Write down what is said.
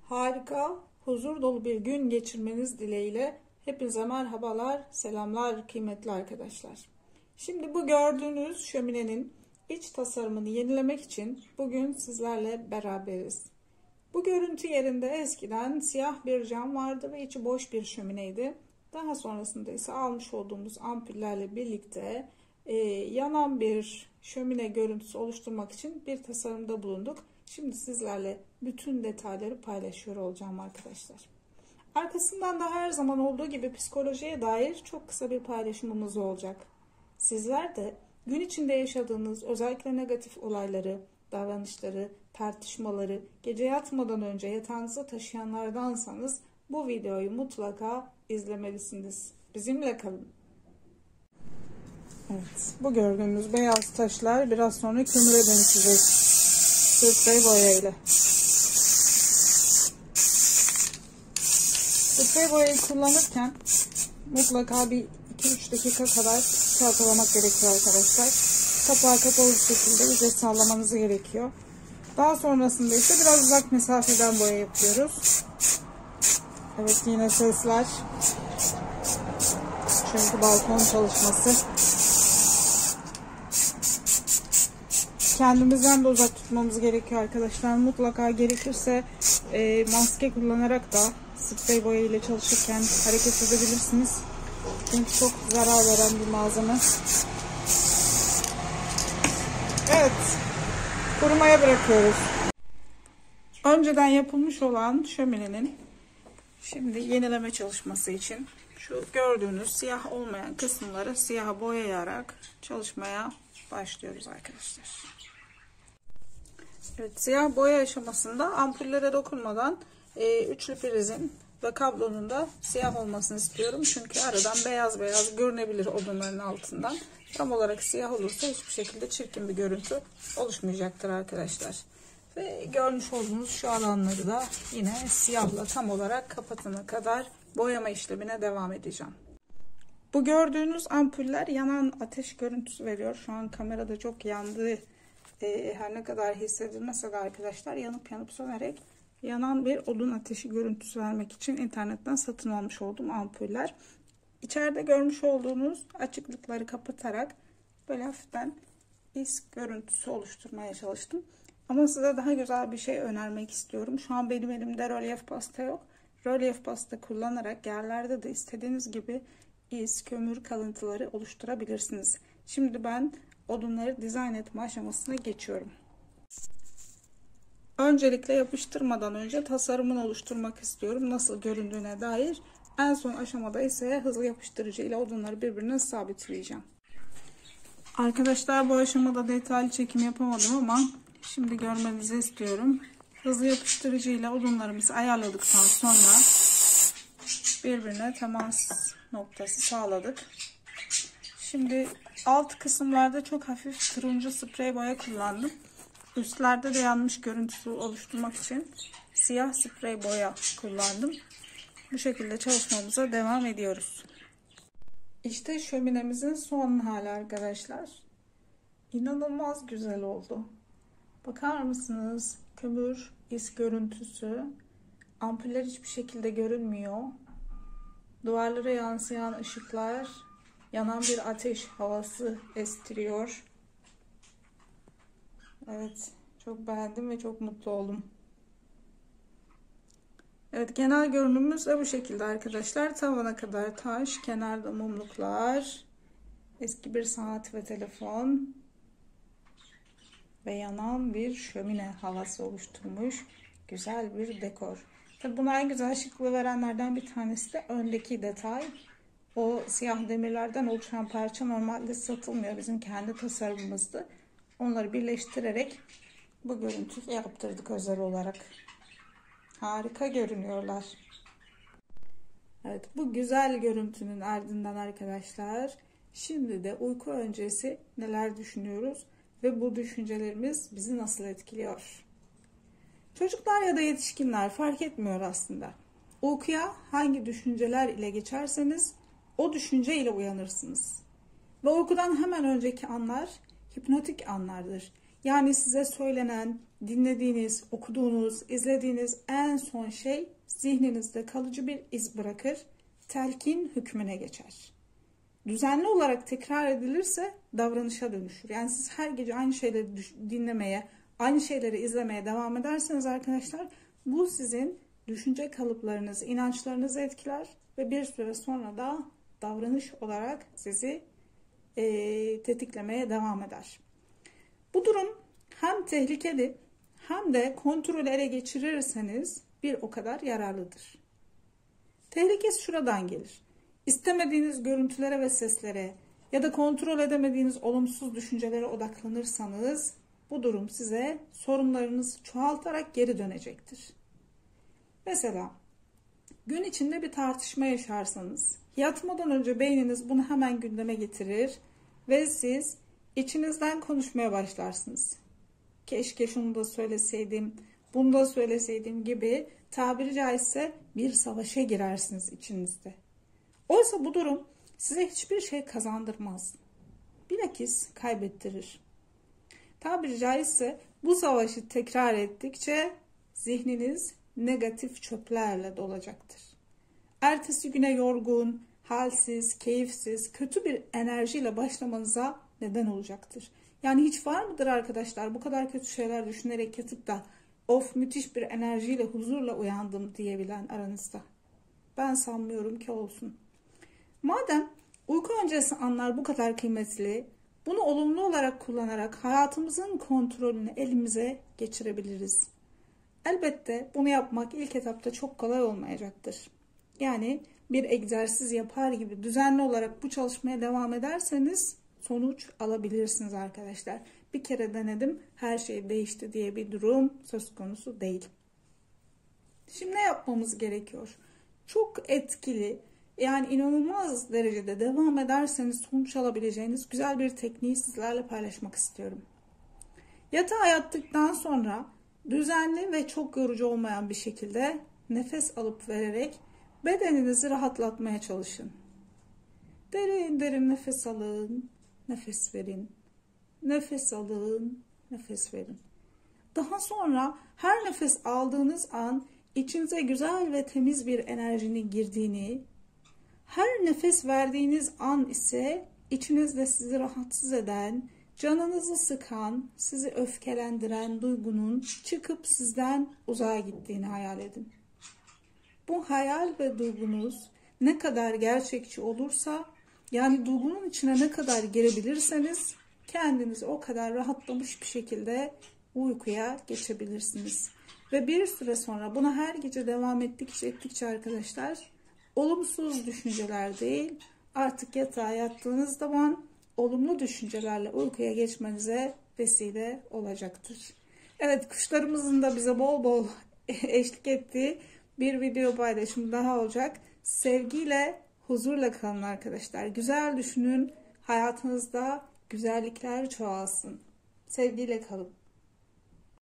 Harika, huzur dolu bir gün geçirmeniz dileğiyle hepinize merhabalar, selamlar kıymetli arkadaşlar. Şimdi bu gördüğünüz şöminenin iç tasarımını yenilemek için bugün sizlerle beraberiz. Bu görüntü yerinde eskiden siyah bir cam vardı ve içi boş bir şömineydi. Daha sonrasında ise almış olduğumuz ampullerle birlikte yanan bir şömine görüntüsü oluşturmak için bir tasarımda bulunduk. Şimdi sizlerle bütün detayları paylaşıyor olacağım arkadaşlar. Arkasından da her zaman olduğu gibi psikolojiye dair çok kısa bir paylaşımımız olacak. Sizler de gün içinde yaşadığınız özellikle negatif olayları, davranışları, tartışmaları gece yatmadan önce yatağınıza taşıyanlardansanız bu videoyu mutlaka izlemelisiniz. Bizimle kalın. Evet, bu gördüğünüz beyaz taşlar biraz sonra kömüre dönüşecek. Sprey boya ile. Sprey boyayı kullanırken mutlaka bir 2-3 dakika kadar çalkalamak gerekiyor arkadaşlar. Kapağı kapalı bir şekilde iyice sallamanız gerekiyor. Daha sonrasında ise biraz uzak mesafeden boya yapıyoruz. Evet, yine sesler. Çünkü balkon çalışması. Kendimizden de uzak tutmamız gerekiyor arkadaşlar. Mutlaka gerekirse maske kullanarak da sprey boya ile çalışırken hareket edebilirsiniz. Çünkü çok zarar veren bir malzeme. Evet, kurumaya bırakıyoruz. Önceden yapılmış olan şöminenin şimdi yenileme çalışması için şu gördüğünüz siyah olmayan kısımları siyaha boyayarak çalışmaya başlıyoruz arkadaşlar. Evet, siyah boya aşamasında ampullere dokunmadan üçlü prizin ve kablonun da siyah olmasını istiyorum. Çünkü aradan beyaz beyaz görünebilir odunların altından. Tam olarak siyah olursa hiçbir şekilde çirkin bir görüntü oluşmayacaktır arkadaşlar. Ve görmüş olduğunuz şu alanları da yine siyahla tam olarak kapatana kadar boyama işlemine devam edeceğim. Bu gördüğünüz ampuller yanan ateş görüntüsü veriyor. Şu an kamerada çok yandığı her ne kadar hissedilmese de arkadaşlar yanıp sönerek yanan bir odun ateşi görüntüsü vermek için internetten satın almış olduğum ampuller. İçeride görmüş olduğunuz açıklıkları kapatarak böyle hafiften is görüntüsü oluşturmaya çalıştım. Ama size daha güzel bir şey önermek istiyorum. Şu an benim elimde rölyef pasta yok. Rölyef pasta kullanarak yerlerde de istediğiniz gibi iz, kömür kalıntıları oluşturabilirsiniz. Şimdi ben odunları dizayn etme aşamasına geçiyorum. Öncelikle yapıştırmadan önce tasarımını oluşturmak istiyorum. Nasıl göründüğüne dair. En son aşamada ise hızlı yapıştırıcı ile odunları birbirine sabitleyeceğim. Arkadaşlar, bu aşamada detaylı çekim yapamadım ama şimdi görmenizi istiyorum. Hızlı yapıştırıcı ile odunlarımızı ayarladıktan sonra birbirine temas noktası sağladık. Şimdi alt kısımlarda çok hafif turuncu sprey boya kullandım. Üstlerde de yanmış görüntüsü oluşturmak için siyah sprey boya kullandım. Bu şekilde çalışmamıza devam ediyoruz. İşte şöminemizin son hali arkadaşlar. İnanılmaz güzel oldu. Bakar mısınız? Kömür is görüntüsü. Ampuller hiçbir şekilde görünmüyor. Duvarlara yansıyan ışıklar yanan bir ateş havası estiriyor. Evet, çok beğendim ve çok mutlu oldum. Evet, genel görünümümüz de bu şekilde arkadaşlar. Tavana kadar taş, kenarda mumluklar, eski bir saat ve telefon ve yanan bir şömine havası oluşturmuş güzel bir dekor. Tabii buna en güzel şıklığı verenlerden bir tanesi de öndeki detay. O siyah demirlerden oluşan parça normalde satılmıyor. Bizim kendi tasarımımızdı. Onları birleştirerek bu görüntüyü yaptırdık özel olarak. Harika görünüyorlar. Evet, bu güzel görüntünün ardından arkadaşlar şimdi de uyku öncesi neler düşünüyoruz ve bu düşüncelerimiz bizi nasıl etkiliyor? Çocuklar ya da yetişkinler fark etmiyor aslında. Uykuya hangi düşünceler ile geçerseniz o düşünce ile uyanırsınız. Ve uykudan hemen önceki anlar hipnotik anlardır. Yani size söylenen, dinlediğiniz, okuduğunuz, izlediğiniz en son şey zihninizde kalıcı bir iz bırakır, telkin hükmüne geçer. Düzenli olarak tekrar edilirse davranışa dönüşür. Yani siz her gece aynı şeyleri dinlemeye, aynı şeyleri izlemeye devam ederseniz arkadaşlar, bu sizin düşünce kalıplarınızı, inançlarınızı etkiler ve bir süre sonra da davranış olarak sizi tetiklemeye devam eder. Bu durum hem tehlikeli hem de kontrolü ele geçirirseniz bir o kadar yararlıdır. Tehlikesi şuradan gelir. İstemediğiniz görüntülere ve seslere ya da kontrol edemediğiniz olumsuz düşüncelere odaklanırsanız bu durum size sorunlarınızı çoğaltarak geri dönecektir. Mesela gün içinde bir tartışma yaşarsanız yatmadan önce beyniniz bunu hemen gündeme getirir ve siz içinizden konuşmaya başlarsınız. Keşke şunu da söyleseydim, bunu da söyleseydim gibi tabiri caizse bir savaşa girersiniz içinizde. Oysa bu durum size hiçbir şey kazandırmaz. Bilakis kaybettirir. Tabiri caizse bu savaşı tekrar ettikçe zihniniz negatif çöplerle dolacaktır. Ertesi güne yorgun, halsiz, keyifsiz, kötü bir enerjiyle başlamanıza neden olacaktır. Yani hiç var mıdır arkadaşlar bu kadar kötü şeyler düşünerek yatıp da of müthiş bir enerjiyle, huzurla uyandım diyebilen aranızda? Ben sanmıyorum ki olsun. Madem uyku öncesi anlar bu kadar kıymetli, bunu olumlu olarak kullanarak hayatımızın kontrolünü elimize geçirebiliriz. Elbette bunu yapmak ilk etapta çok kolay olmayacaktır. Yani bir egzersiz yapar gibi düzenli olarak bu çalışmaya devam ederseniz sonuç alabilirsiniz arkadaşlar. Bir kere denedim, her şey değişti diye bir durum söz konusu değil. Şimdi ne yapmamız gerekiyor? Çok etkili, yani inanılmaz derecede devam ederseniz sonuç alabileceğiniz güzel bir tekniği sizlerle paylaşmak istiyorum. Yatağa yattıktan sonra düzenli ve çok yorucu olmayan bir şekilde nefes alıp vererek bedeninizi rahatlatmaya çalışın. Derin derin nefes alın, nefes verin. Nefes alın, nefes verin. Daha sonra her nefes aldığınız an içinize güzel ve temiz bir enerjinin girdiğini, her nefes verdiğiniz an ise içinizde sizi rahatsız eden, canınızı sıkan, sizi öfkelendiren duygunun çıkıp sizden uzağa gittiğini hayal edin. Bu hayal ve duygunuz ne kadar gerçekçi olursa, yani duygunun içine ne kadar girebilirseniz kendinizi o kadar rahatlamış bir şekilde uykuya geçebilirsiniz. Ve bir süre sonra buna her gece devam ettikçe arkadaşlar, olumsuz düşünceler değil, artık yatağa yattığınız zaman olumlu düşüncelerle uykuya geçmenize vesile olacaktır. Evet, kuşlarımızın da bize bol bol eşlik ettiği bir video paylaşımı daha olacak. Sevgiyle, huzurla kalın arkadaşlar. Güzel düşünün, hayatınızda güzellikler çoğalsın. Sevgiyle kalın.